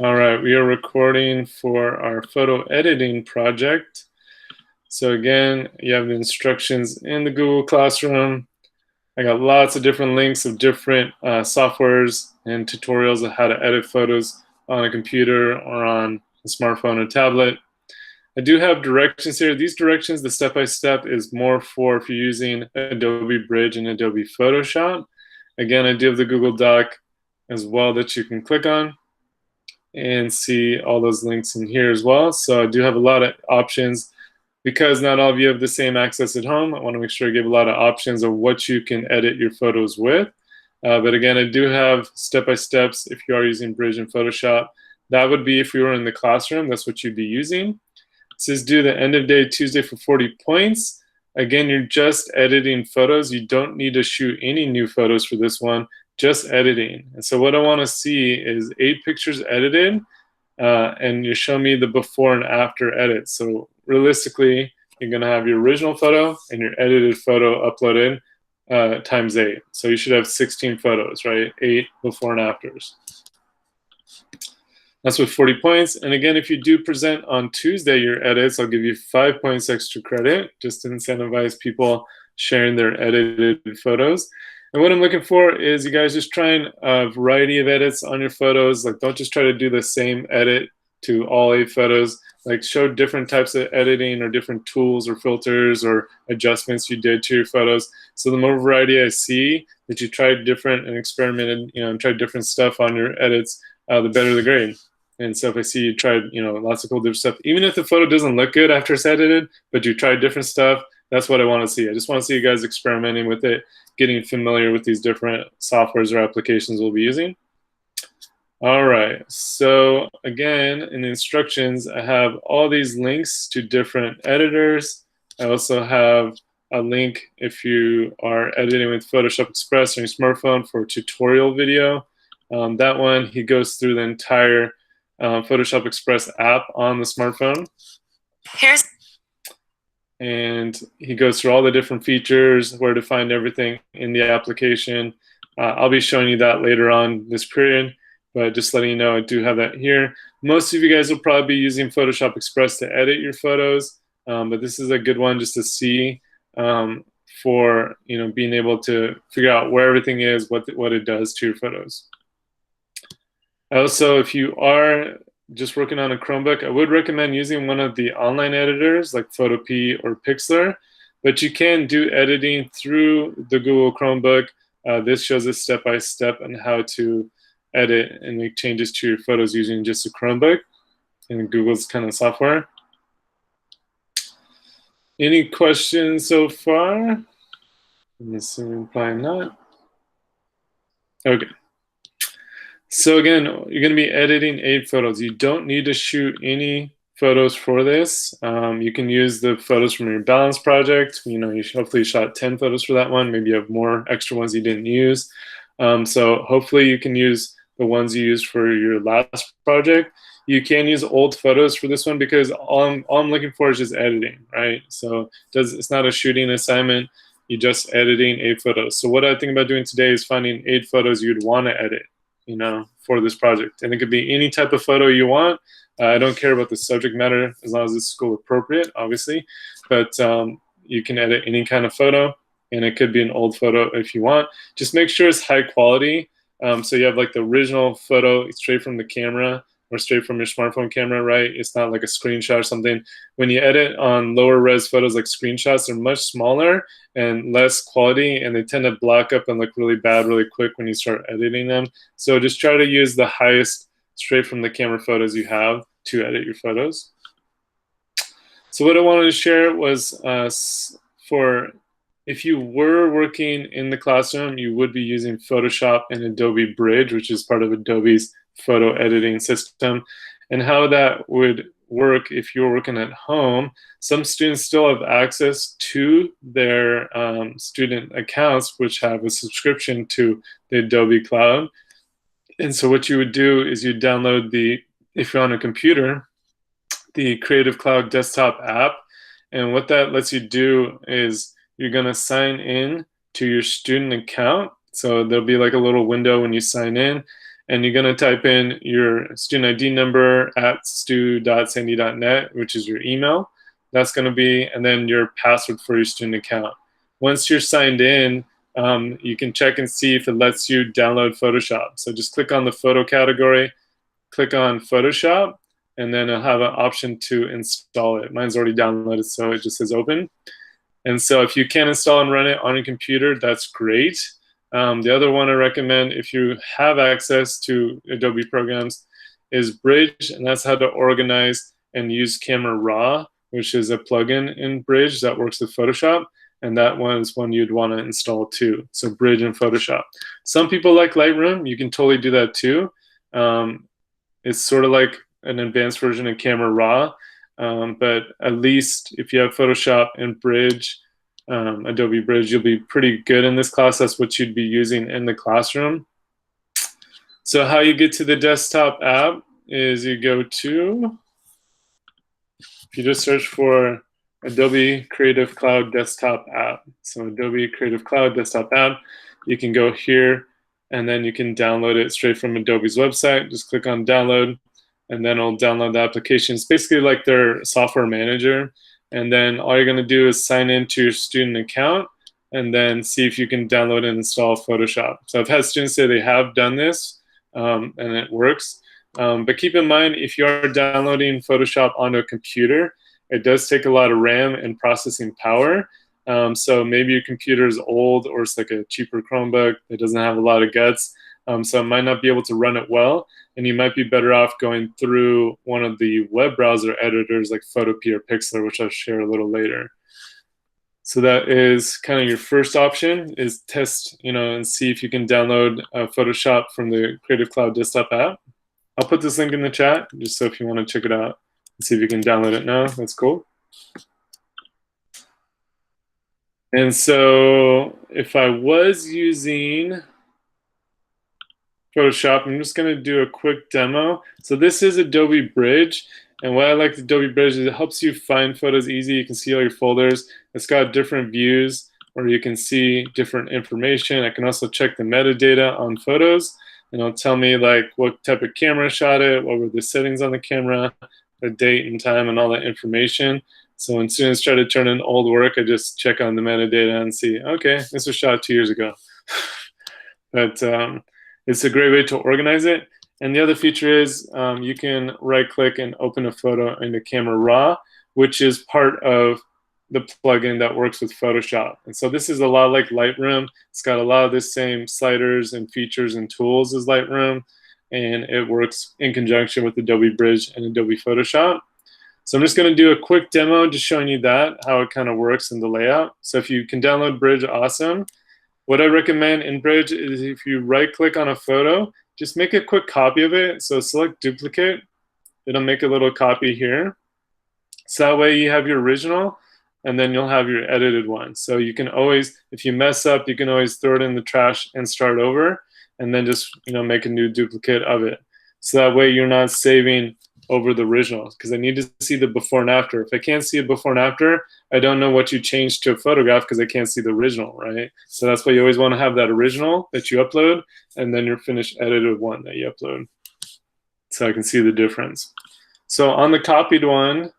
All right, we are recording for our photo editing project. So again, you have the instructions in the Google Classroom. I got lots of different links of different softwares and tutorials of how to edit photos on a computer or on a smartphone or tablet. I do have directions here. These directions, the step-by-step, is more for if you're using Adobe Bridge and Adobe Photoshop. Again, I do have the Google Doc as well that you can click on and see all those links in here as well. So I do have a lot of options. Because not all of you have the same access at home, I want to make sure I give a lot of options of what you can edit your photos with. But again, I do have step-by-steps if you are using Bridge and Photoshop. That would be if we were in the classroom, that's what you'd be using. It says do the end of day Tuesday for 40 points. Again, you're just editing photos. You don't need to shoot any new photos for this one, just editing. And so what I want to see is 8 pictures edited, and you show me the before and after edits. So realistically, you're going to have your original photo and your edited photo uploaded times 8. So you should have 16 photos, right? 8 before and afters. That's with 40 points. And again, if you do present on Tuesday your edits, I'll give you 5 points extra credit just to incentivize people sharing their edited photos. And what I'm looking for is you guys just trying a variety of edits on your photos. Like, don't just try to do the same edit to all 8 photos. Like, show different types of editing or different tools or filters or adjustments you did to your photos. So the more variety I see that you tried different and experimented, and tried different stuff on your edits, the better the grade. And so if I see you tried, lots of cool different stuff, even if the photo doesn't look good after it's edited, but you tried different stuff, that's what I want to see. I just want to see you guys experimenting with it, getting familiar with these different softwares or applications we'll be using. All right, so again, in the instructions, I have all these links to different editors. I also have a link if you are editing with Photoshop Express on your smartphone for a tutorial video. That one, he goes through the entire Photoshop Express app on the smartphone. And he goes through all the different features, where to find everything in the application. I'll be showing you that later on this period, but just letting you know I do have that here. Most of you guys will probably be using Photoshop Express to edit your photos, but this is a good one just to see for being able to figure out where everything is, what it does to your photos. Also, if you are just working on a Chromebook, I would recommend using one of the online editors like Photopea or Pixlr, but you can do editing through the Google Chromebook. This shows us step-by-step on how to edit and make changes to your photos using just a Chromebook and Google's kind of software. Any questions so far? I'm assuming probably not. Okay. So again, you're going to be editing 8 photos. You don't need to shoot any photos for this. You can use the photos from your balance project. You hopefully shot 10 photos for that one. Maybe you have more extra ones you didn't use. So hopefully you can use the ones you used for your last project. You can use old photos for this one because all I'm looking for is just editing, right? So it's not a shooting assignment. You're just editing 8 photos. So what I think about doing today is finding 8 photos you'd want to edit, for this project. And it could be any type of photo you want. I don't care about the subject matter as long as it's school appropriate, obviously. But you can edit any kind of photo, and it could be an old photo if you want. Just make sure it's high quality. So you have like the original photo straight from the camera or straight from your smartphone camera, right? It's not like a screenshot or something. When you edit on lower res photos like screenshots, they're much smaller and less quality, and they tend to block up and look really bad really quick when you start editing them. So just try to use the highest straight from the camera photos you have to edit your photos. So what I wanted to share was for if you were working in the classroom, you would be using Photoshop and Adobe Bridge, which is part of Adobe's photo editing system, and how that would work if you're working at home. Some students still have access to their student accounts, which have a subscription to the Adobe Cloud. And so what you would do is you download if you're on a computer, the Creative Cloud desktop app. And what that lets you do is you're going to sign in to your student account. So there'll be like a little window when you sign in. and you're going to type in your student ID number at stu.sandy.net, which is your email. That's going to be, and then your password for your student account. Once you're signed in, you can check and see if it lets you download Photoshop. So just click on the photo category, click on Photoshop, and then it'll have an option to install it. Mine's already downloaded, so it just says open. And so if you can install and run it on your computer, that's great. The other one I recommend, if you have access to Adobe programs, is Bridge, and that's how to organize and use Camera Raw, which is a plugin in Bridge that works with Photoshop, and that one is one you'd want to install too. So Bridge and Photoshop. Some people like Lightroom. You can totally do that too. It's sort of like an advanced version of Camera Raw, but at least if you have Photoshop and Bridge, Adobe Bridge, you'll be pretty good in this class. That's what you'd be using in the classroom. So how you get to the desktop app is you go to, if you just search for Adobe Creative Cloud Desktop App. So Adobe Creative Cloud Desktop App, you can go here and then you can download it straight from Adobe's website. Just click on download and then it'll download the application. It's basically like their software manager. And then all you're going to do is sign into your student account and then see if you can download and install Photoshop. So I've had students say they have done this and it works. But keep in mind, if you are downloading Photoshop onto a computer, it does take a lot of RAM and processing power. So maybe your computer is old or it's like a cheaper Chromebook that doesn't have a lot of guts. So it might not be able to run it well. And you might be better off going through one of the web browser editors like Photopea or Pixlr, which I'll share a little later. So that is kind of your first option, is test, and see if you can download Photoshop from the Creative Cloud Desktop app. I'll put this link in the chat, just so if you want to check it out and see if you can download it now. That's cool. And so if I was using Photoshop, I'm just going to do a quick demo. So this is Adobe Bridge. And what I like with Adobe Bridge is it helps you find photos easy. You can see all your folders. It's got different views where you can see different information. I can also check the metadata on photos. And it'll tell me like what type of camera shot it, what were the settings on the camera, the date and time, and all that information. So when students try to turn in old work, I just check on the metadata and see, okay, this was shot 2 years ago. But it's a great way to organize it. And the other feature is you can right-click and open a photo into Camera Raw, which is part of the plugin that works with Photoshop. And so this is a lot like Lightroom. It's got a lot of the same sliders and features and tools as Lightroom, and it works in conjunction with Adobe Bridge and Adobe Photoshop. So I'm just going to do a quick demo just showing you that, how it kind of works in the layout. So if you can download Bridge, awesome. What I recommend in Bridge is if you right-click on a photo, just make a quick copy of it. So select duplicate. It'll make a little copy here. So that way you have your original, and then you'll have your edited one. So you can always, if you mess up, you can always throw it in the trash and start over, and then just make a new duplicate of it. So that way you're not saving over the original, because I need to see the before and after. If I can't see a before and after, I don't know what you changed to a photograph because I can't see the original, right? So that's why you always want to have that original that you upload, and then your finished edited one that you upload, so I can see the difference. So on the copied one,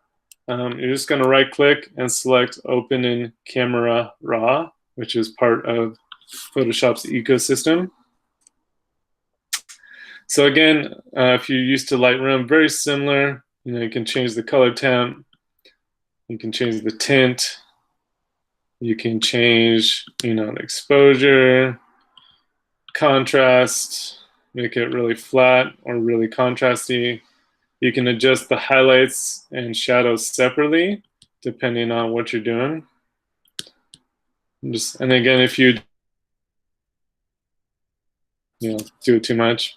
you're just going to right-click and select Open in Camera Raw, which is part of Photoshop's ecosystem. So again, if you're used to Lightroom, very similar. You can change the color temp. You can change the tint. You can change, the exposure, contrast, make it really flat or really contrasty. You can adjust the highlights and shadows separately, depending on what you're doing. And again, if you do it too much.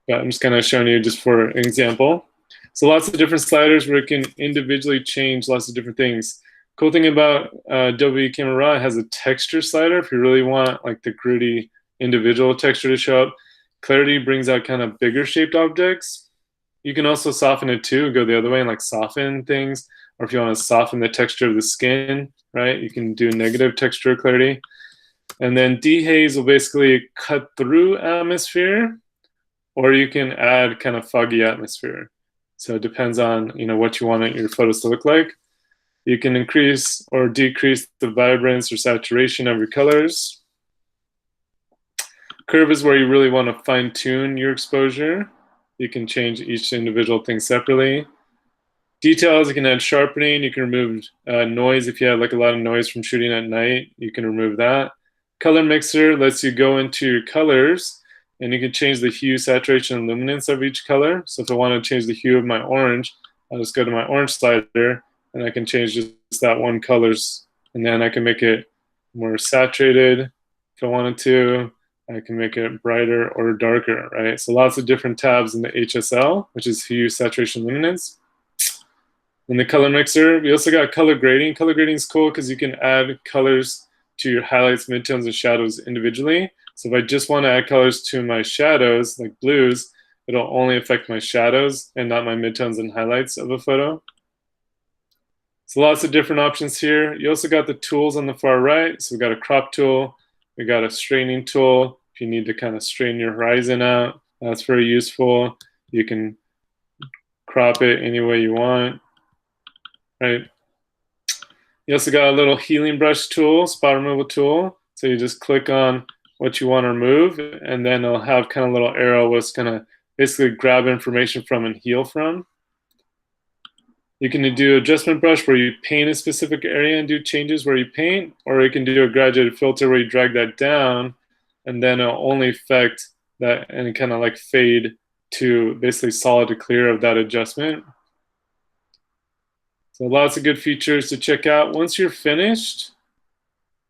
But I'm just kind of showing you just for an example. So lots of different sliders where you can individually change lots of different things. Cool thing about Adobe Camera Raw, it has a texture slider if you really want like the gritty individual texture to show up. Clarity brings out kind of bigger shaped objects. You can also soften it too, go the other way and like soften things. Or if you want to soften the texture of the skin, right, you can do negative texture clarity. And then dehaze will basically cut through atmosphere, or you can add kind of foggy atmosphere. So it depends on what you want your photos to look like. You can increase or decrease the vibrance or saturation of your colors. Curve is where you really want to fine tune your exposure. You can change each individual thing separately. Details, you can add sharpening. You can remove noise. If you have like a lot of noise from shooting at night, you can remove that. Color mixer lets you go into your colors and you can change the hue, saturation, and luminance of each color. So if I want to change the hue of my orange, I'll just go to my orange slider and I can change just that one colors, and then I can make it more saturated if I wanted to. I can make it brighter or darker, right? So lots of different tabs in the HSL, which is hue, saturation, luminance. In the color mixer, we also got color grading. Color grading is cool because you can add colors to your highlights, midtones, and shadows individually. So if I just want to add colors to my shadows, like blues, it'll only affect my shadows and not my midtones and highlights of a photo. So lots of different options here. You also got the tools on the far right. So we got a crop tool, we got a straightening tool. If you need to kind of straighten your horizon out, that's very useful. You can crop it any way you want, right? You also got a little healing brush tool, spot removal tool. So you just click on what you want to remove, and then it'll have kind of a little arrow where it's going to basically grab information from and heal from. You can do adjustment brush where you paint a specific area and do changes where you paint, or you can do a graduated filter where you drag that down and then it'll only affect that and kind of like fade to basically solid to clear of that adjustment. So lots of good features to check out. Once you're finished,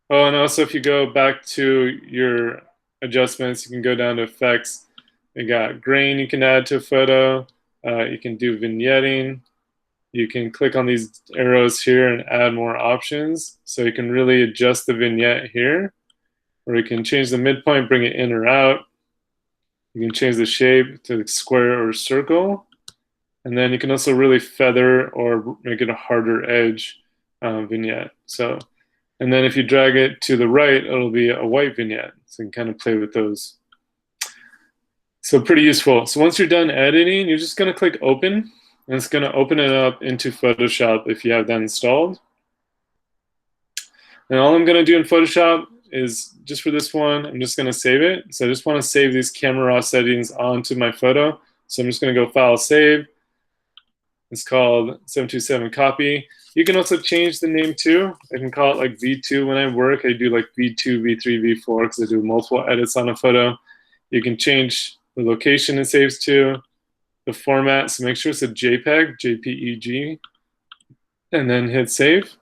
oh, and also if you go back to your adjustments, you can go down to effects. You got grain you can add to a photo. You can do vignetting. You can click on these arrows here and add more options. So you can really adjust the vignette here, or you can change the midpoint, bring it in or out. You can change the shape to square or circle. And then you can also really feather or make it a harder edge vignette. So, and then if you drag it to the right, it'll be a white vignette. So you can kind of play with those. So pretty useful. So once you're done editing, you're just going to click open. And it's going to open it up into Photoshop if you have that installed. And all I'm going to do in Photoshop is, just for this one, I'm just going to save it. So I just want to save these camera raw settings onto my photo. So I'm just going to go File, Save. It's called 727 Copy. You can also change the name too. I can call it like V2 when I work. I do like V2, V3, V4 because I do multiple edits on a photo. You can change the location it saves to, the format, so make sure it's a JPEG, JPEG, and then hit save.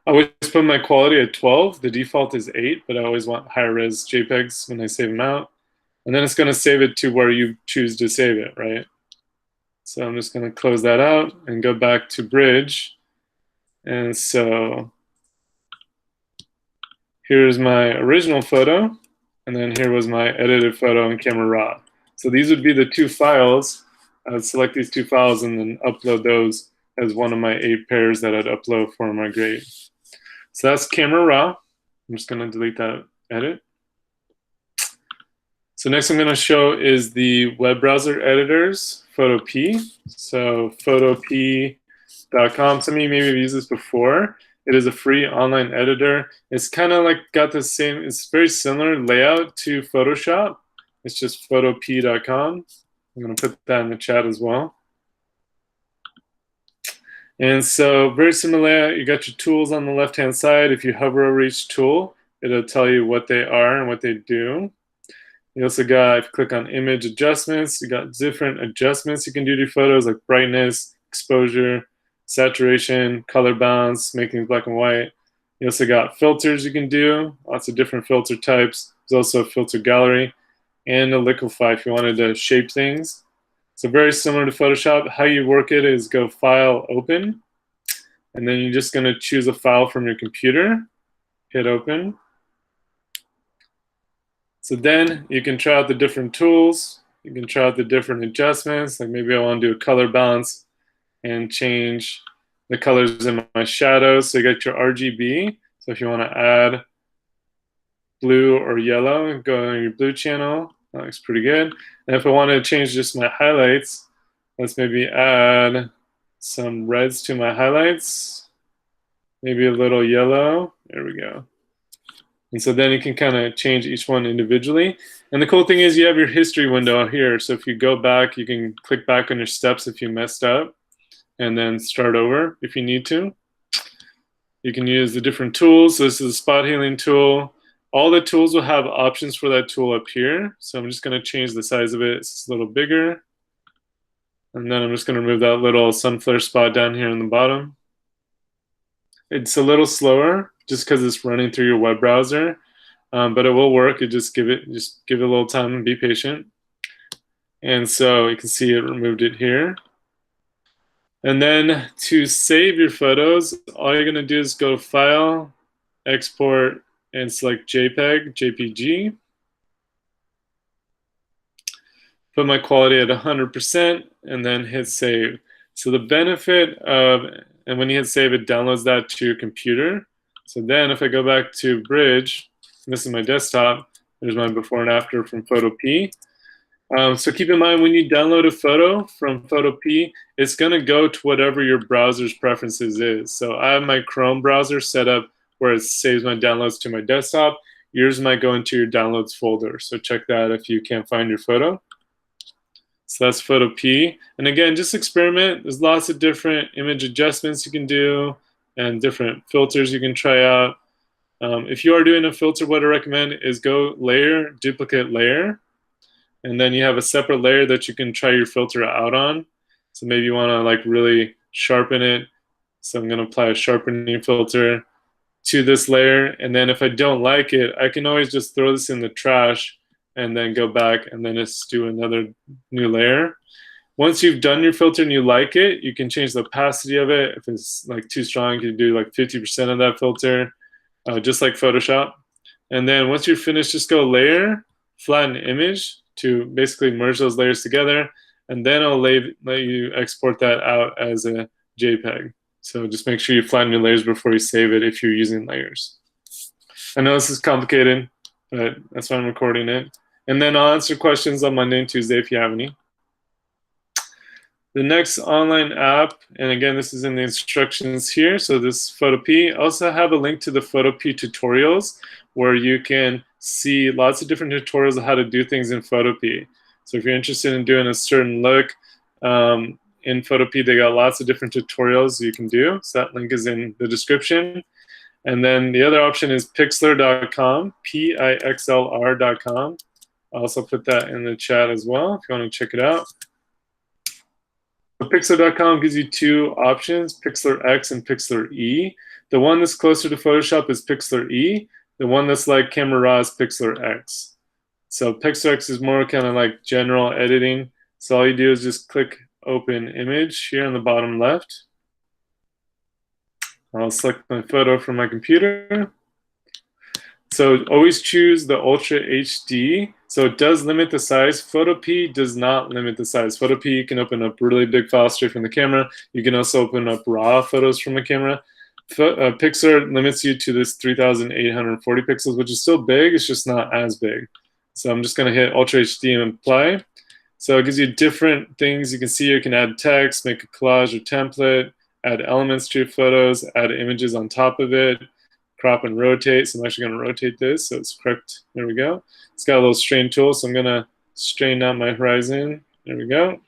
I always put my quality at 12. The default is 8, but I always want higher res JPEGs when I save them out. And then it's going to save it to where you choose to save it, right? So I'm just going to close that out and go back to Bridge. And so here's my original photo, and then here was my edited photo in Camera Raw. So these would be the two files. I would select these two files and then upload those as one of my 8 pairs that I'd upload for my grade. So that's Camera Raw. I'm just going to delete that edit. So next I'm going to show is the web browser editors, PhotoP. So photop.com. Some of you maybe have used this before. It is a free online editor. It's kind of like got the same, it's very similar layout to Photoshop. It's just photop.com. I'm going to put that in the chat as well. And so very similar layout. You got your tools on the left-hand side. If you hover over each tool, it'll tell you what they are and what they do. You also got, if you click on image adjustments, you got different adjustments you can do to your photos, like brightness, exposure, saturation, color balance, making black and white. You also got filters you can do, lots of different filter types. There's also a filter gallery and a liquify if you wanted to shape things. So very similar to Photoshop. How you work it is go File, Open, and then you're just going to choose a file from your computer, hit Open. So then you can try out the different tools. You can try out the different adjustments. Like maybe I want to do a color balance and change the colors in my shadows. So you got your RGB. So if you want to add blue or yellow, go on your blue channel. That looks pretty good. And if I want to change just my highlights, let's maybe add some reds to my highlights. Maybe a little yellow. There we go. And so then you can kind of change each one individually. And the cool thing is you have your history window here. So if you go back, you can click back on your steps if you messed up and then start over if you need to. You can use the different tools. So this is a spot healing tool. All the tools will have options for that tool up here. So I'm just going to change the size of it. It's a little bigger. And then I'm just going to remove that little sunflare spot down here in the bottom. It's a little slower just because it's running through your web browser, but it will work. You just give it a little time and be patient. And so you can see it removed it here. And then to save your photos, all you're going to do is go to File, Export, and select JPEG, JPG. Put my quality at 100% and then hit save. So the benefit of, and when you hit save, it downloads that to your computer. So then if I go back to Bridge, this is my desktop, there's my before and after from Photo P. So keep in mind when you download a photo from Photo P, it's going to go to whatever your browser's preferences is. So I have my Chrome browser set up where it saves my downloads to my desktop. Yours might go into your downloads folder. So check that if you can't find your photo. So that's Photo P. And again, just experiment. There's lots of different image adjustments you can do and different filters you can try out. If you are doing a filter, what I recommend is go layer, duplicate layer. And then you have a separate layer that you can try your filter out on. So maybe you want to like really sharpen it. So I'm going to apply a sharpening filter to this layer. And then if I don't like it, I can always just throw this in the trash and then go back and then just do another new layer. Once you've done your filter and you like it, you can change the opacity of it. If it's like too strong, you can do like 50% of that filter, just like Photoshop. And then once you're finished, just go layer, flatten image to basically merge those layers together. And then I'll let you export that out as a JPEG. So just make sure you flatten your layers before you save it if you're using layers. I know this is complicated, but that's why I'm recording it. And then I'll answer questions on Monday and Tuesday if you have any. The next online app, and again, this is in the instructions here. So this Photo P. I also have a link to the Photo P tutorials where you can see lots of different tutorials of how to do things in Photo P. So if you're interested in doing a certain look in Photo P, they got lots of different tutorials you can do. So that link is in the description. And then the other option is pixlr.com, Pixlr.com. I'll also put that in the chat as well if you want to check it out. So Pixlr.com gives you two options, Pixlr X and Pixlr E. The one that's closer to Photoshop is Pixlr E. The one that's like Camera Raw is Pixlr X. So Pixlr X is more kind of like general editing. So all you do is just click Open Image here on the bottom left. I'll select my photo from my computer. So always choose the Ultra HD. So it does limit the size. Photo P does not limit the size. Photo P can open up really big files straight from the camera. You can also open up raw photos from a camera. Pixlr limits you to this 3,840 pixels, which is still big. It's just not as big. So I'm just going to hit Ultra HD and apply. So it gives you different things. You can see you can add text, make a collage or template, add elements to your photos, add images on top of it, crop and rotate. So I'm actually going to rotate this so it's correct. There we go. It's got a little strain tool, so I'm going to strain out my horizon. There we go.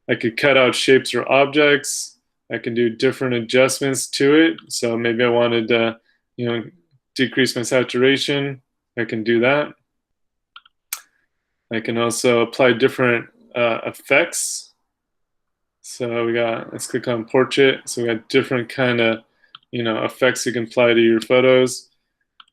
I could cut out shapes or objects. I can do different adjustments to it. So maybe I wanted to, decrease my saturation. I can do that. I can also apply different effects. So let's click on portrait. So we got different kind of, effects you can apply to your photos.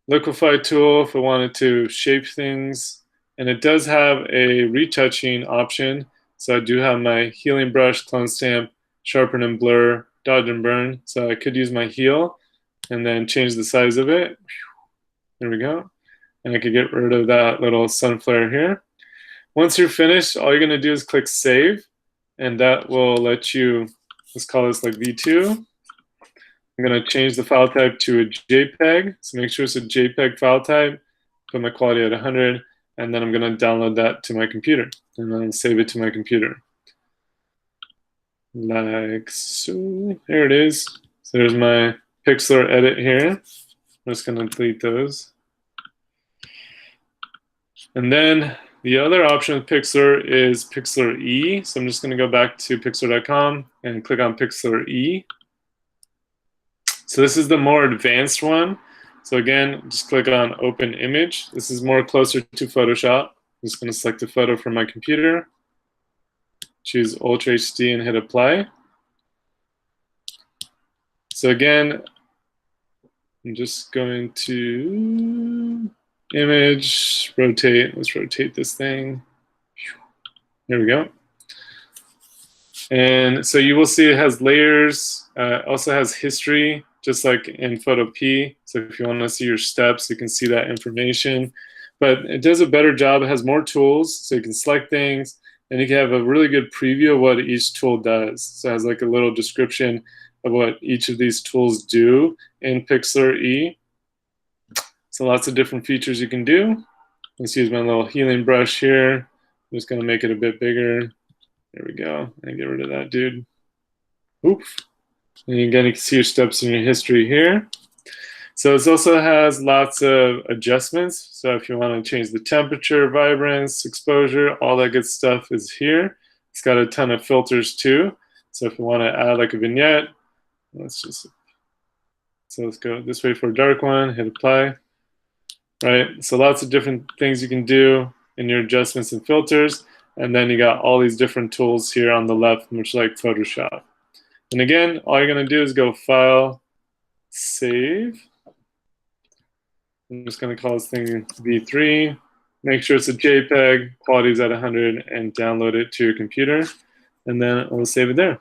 Liquify tool if I wanted to shape things. And it does have a retouching option. So I do have my healing brush, clone stamp, sharpen and blur, dodge and burn. So I could use my heel and then change the size of it. There we go. And I could get rid of that little sun flare here. Once you're finished, all you're going to do is click save. And that will let you, let's call this like V2. I'm going to change the file type to a JPEG. So make sure it's a JPEG file type. put my quality at 100, and then I'm going to download that to my computer, and then save it to my computer. Like so. There it is. So there's my Pixlr edit here. I'm just going to delete those. And then the other option with Pixlr is Pixlr E. So I'm just going to go back to pixlr.com and click on Pixlr E. So this is the more advanced one. So again, just click on Open Image. This is more closer to Photoshop. I'm just going to select a photo from my computer, choose Ultra HD and hit Apply. So again, I'm just going to Image, rotate. Let's rotate this thing. There we go. And so you will see it has layers, also has history, just like in Photo P. So if you want to see your steps, you can see that information. But it does a better job. It has more tools, so you can select things, and you can have a really good preview of what each tool does. So it has like a little description of what each of these tools do in Pixlr E. So lots of different features you can do. Let's use my little healing brush here. I'm just going to make it a bit bigger. There we go. And get rid of that dude. Oof. And again, you can see your steps in your history here. So this also has lots of adjustments. So if you want to change the temperature, vibrance, exposure, all that good stuff is here. It's got a ton of filters too. So if you want to add like a vignette, let's go this way for a dark one, hit apply. Right, so lots of different things you can do in your adjustments and filters. And then you got all these different tools here on the left, much like Photoshop. And again, all you're going to do is go File, Save. I'm just going to call this thing V3. Make sure it's a JPEG, quality is at 100, and download it to your computer. And then we'll save it there.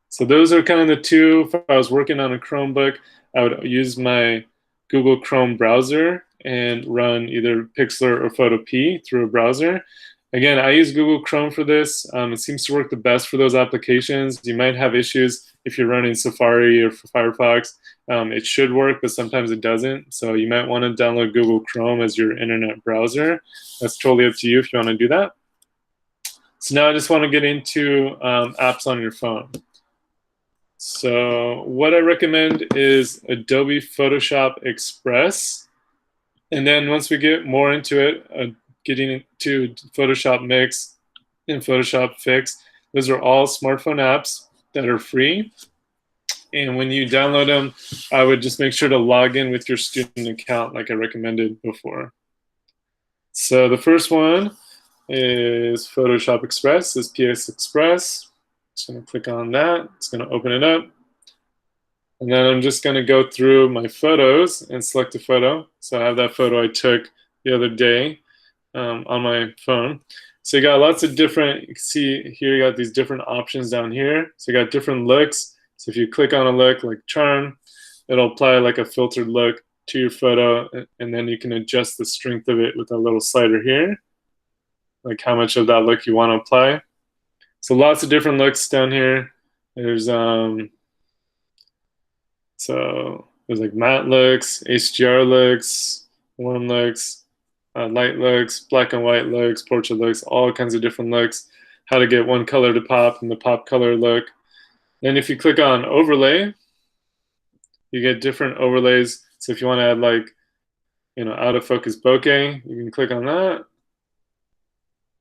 So those are kind of the two. If I was working on a Chromebook, I would use my Google Chrome browser and run either Pixlr or Photo P through a browser. Again, I use Google Chrome for this. It seems to work the best for those applications. You might have issues if you're running Safari or Firefox. It should work, but sometimes it doesn't. So you might want to download Google Chrome as your internet browser. That's totally up to you if you want to do that. So now I just want to get into apps on your phone. So what I recommend is Adobe Photoshop Express. And then once we get more into it, getting into Photoshop Mix and Photoshop Fix, those are all smartphone apps that are free. And when you download them, I would just make sure to log in with your student account like I recommended before. So the first one is Photoshop Express, this PS Express. Just going to click on that. It's going to open it up. And then I'm just going to go through my photos and select a photo. So I have that photo I took the other day on my phone. So you got lots of different, you can see here you got these different options down here. So you got different looks. So if you click on a look like charm, it'll apply like a filtered look to your photo. And then you can adjust the strength of it with a little slider here, like how much of that look you want to apply. So lots of different looks down here. There's like matte looks, HDR looks, warm looks, light looks, black and white looks, portrait looks, all kinds of different looks. How to get one color to pop and the pop color look. Then if you click on overlay, you get different overlays. So if you want to add like, out of focus bokeh, you can click on that.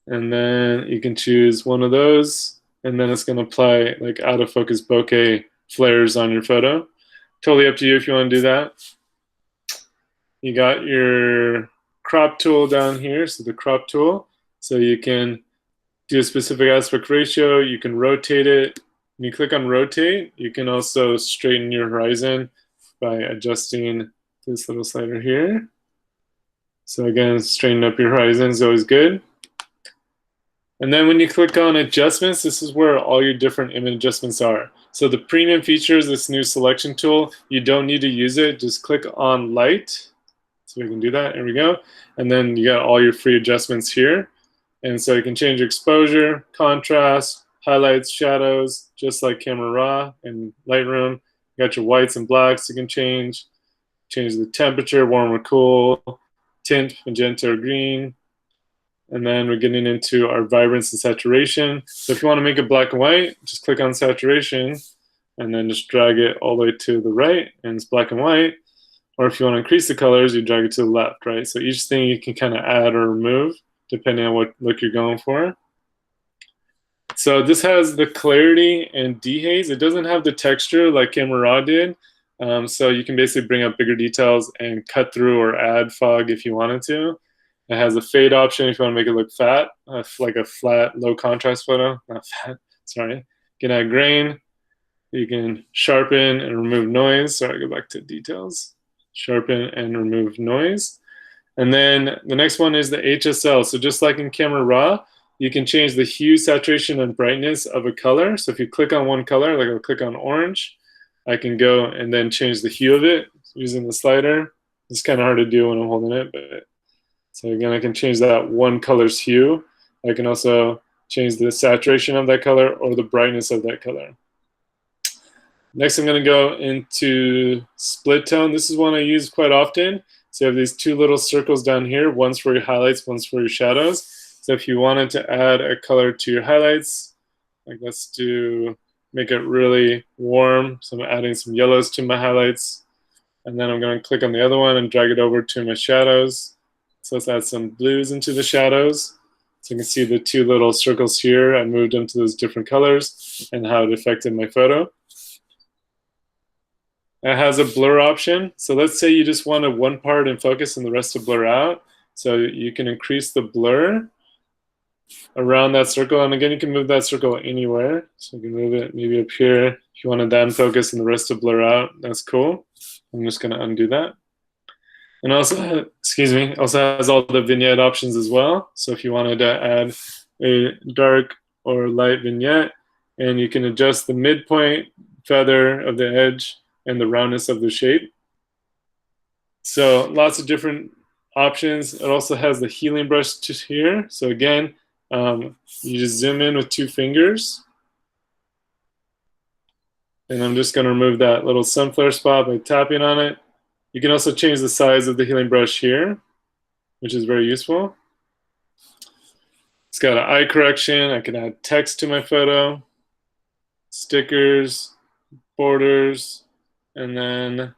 And then you can choose one of those, and then it's going to apply like out of focus bokeh flares on your photo. Totally up to you if you want to do that. You got your crop tool down here, so the crop tool. So you can do a specific aspect ratio. You can rotate it. When you click on rotate, you can also straighten your horizon by adjusting this little slider here. So again, straighten up your horizon is always good. And then when you click on adjustments, this is where all your different image adjustments are. So the premium features, this new selection tool, you don't need to use it. Just click on light. So we can do that. There we go. And then you got all your free adjustments here. And so you can change your exposure, contrast, highlights, shadows, just like Camera Raw and Lightroom. You got your whites and blacks you can change. change the temperature, warm or cool, tint, magenta or green. And then we're getting into our vibrance and saturation. So if you want to make it black and white, just click on saturation and then just drag it all the way to the right and it's black and white. Or if you want to increase the colors, you drag it to the left, right? So each thing you can kind of add or remove depending on what look you're going for. So this has the clarity and dehaze. It doesn't have the texture like Camera Raw did. So you can basically bring up bigger details and cut through or add fog if you wanted to. It has a fade option if you want to make it look fat, like a flat, low contrast photo. Not fat, sorry. You can add grain. You can sharpen and remove noise. Sorry, go back to details. Sharpen and remove noise. And then the next one is the HSL. So just like in Camera Raw, you can change the hue, saturation, and brightness of a color. So if you click on one color, like I'll click on orange, I can go and then change the hue of it using the slider. It's kind of hard to do when I'm holding it, but so again, I can change that one color's hue. I can also change the saturation of that color or the brightness of that color. Next, I'm going to go into split tone. This is one I use quite often. So you have these two little circles down here. One's for your highlights, one's for your shadows. So if you wanted to add a color to your highlights, like let's do, make it really warm. So I'm adding some yellows to my highlights. And then I'm going to click on the other one and drag it over to my shadows. So let's add some blues into the shadows. So you can see the two little circles here. I moved them to those different colors and how it affected my photo. It has a blur option. So let's say you just wanted one part in focus and the rest to blur out. So you can increase the blur around that circle. And again, you can move that circle anywhere. So you can move it maybe up here. If you wanted that in focus and the rest to blur out, that's cool. I'm just going to undo that. And also, excuse me, also has all the vignette options as well. So if you wanted to add a dark or light vignette, and you can adjust the midpoint, feather of the edge, and the roundness of the shape. So lots of different options. It also has the healing brush here. So again, you just zoom in with 2 fingers. And I'm just going to remove that little sunflower spot by tapping on it. You can also change the size of the healing brush here, which is very useful. It's got an eye correction. I can add text to my photo, stickers, borders, and then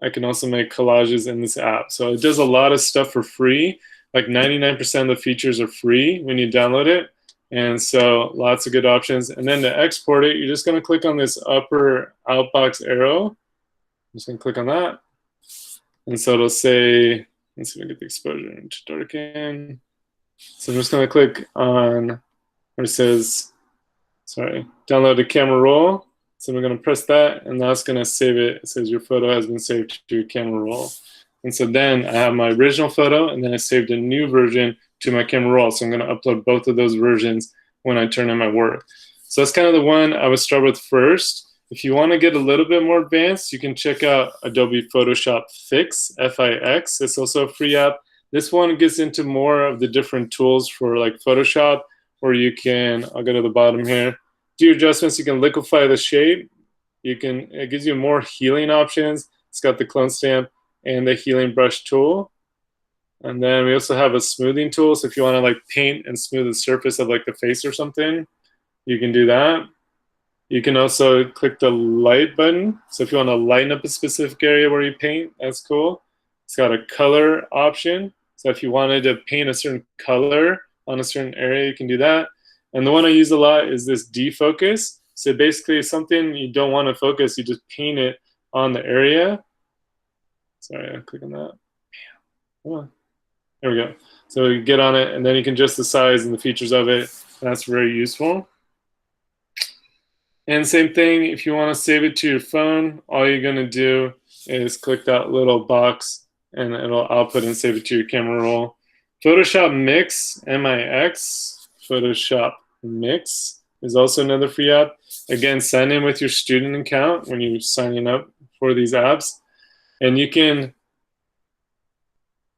I can also make collages in this app. So it does a lot of stuff for free. Like 99% of the features are free when you download it. And so lots of good options. And then to export it, you're just going to click on this upper outbox arrow. I'm just going to click on that. And so it'll say, let's see if I get the exposure to darken. So I'm just going to click on where it says, sorry, download a camera roll. So we're going to press that, and that's going to save it. It says your photo has been saved to your camera roll. And so then I have my original photo, and then I saved a new version to my camera roll. So I'm going to upload both of those versions when I turn in my work. So that's kind of the one I would start with first. If you want to get a little bit more advanced, you can check out Adobe Photoshop Fix, F-I-X. It's also a free app. This one gets into more of the different tools for like Photoshop, where you can, I'll go to the bottom here, do your adjustments. You can liquefy the shape. It gives you more healing options. It's got the clone stamp and the healing brush tool. And then we also have a smoothing tool. So if you want to like paint and smooth the surface of like the face or something, you can do that. You can also click the light button. So if you want to lighten up a specific area where you paint, that's cool. It's got a color option. So if you wanted to paint a certain color on a certain area, you can do that. And the one I use a lot is this defocus. So basically, if something you don't want to focus, you just paint it on the area. Sorry, I'll click on that. Come on. There we go. So you get on it, and then you can adjust the size and the features of it. That's very useful. And same thing, if you want to save it to your phone, all you're going to do is click that little box, and it'll output and save it to your camera roll. Photoshop Mix, M-I-X, Photoshop Mix is also another free app. Again, sign in with your student account when you're signing up for these apps. And you can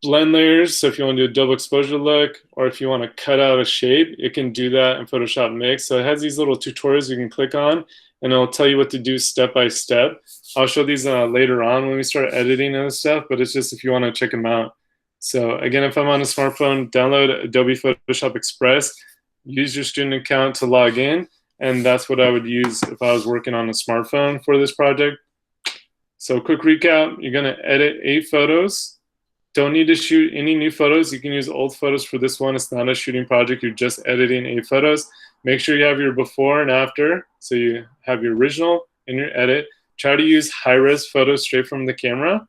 blend layers. So if you want to do a double exposure look, or if you want to cut out a shape, it can do that in Photoshop Mix. So it has these little tutorials you can click on, and it'll tell you what to do step by step. I'll show these later on when we start editing and stuff, but it's just if you want to check them out. So again, if I'm on a smartphone, download Adobe Photoshop Express, use your student account to log in, and that's what I would use if I was working on a smartphone for this project. So quick recap, you're going to edit 8 photos. Don't need to shoot any new photos. You can use old photos for this one. It's not a shooting project. You're just editing 8 photos. Make sure you have your before and after. So you have your original and your edit. Try to use high-res photos straight from the camera.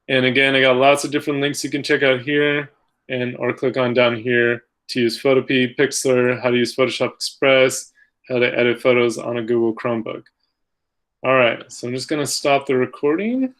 And again, I got lots of different links you can check out here or click on down here to use Photopea, Pixlr, how to use Photoshop Express, how to edit photos on a Google Chromebook. All right, so I'm just going to stop the recording.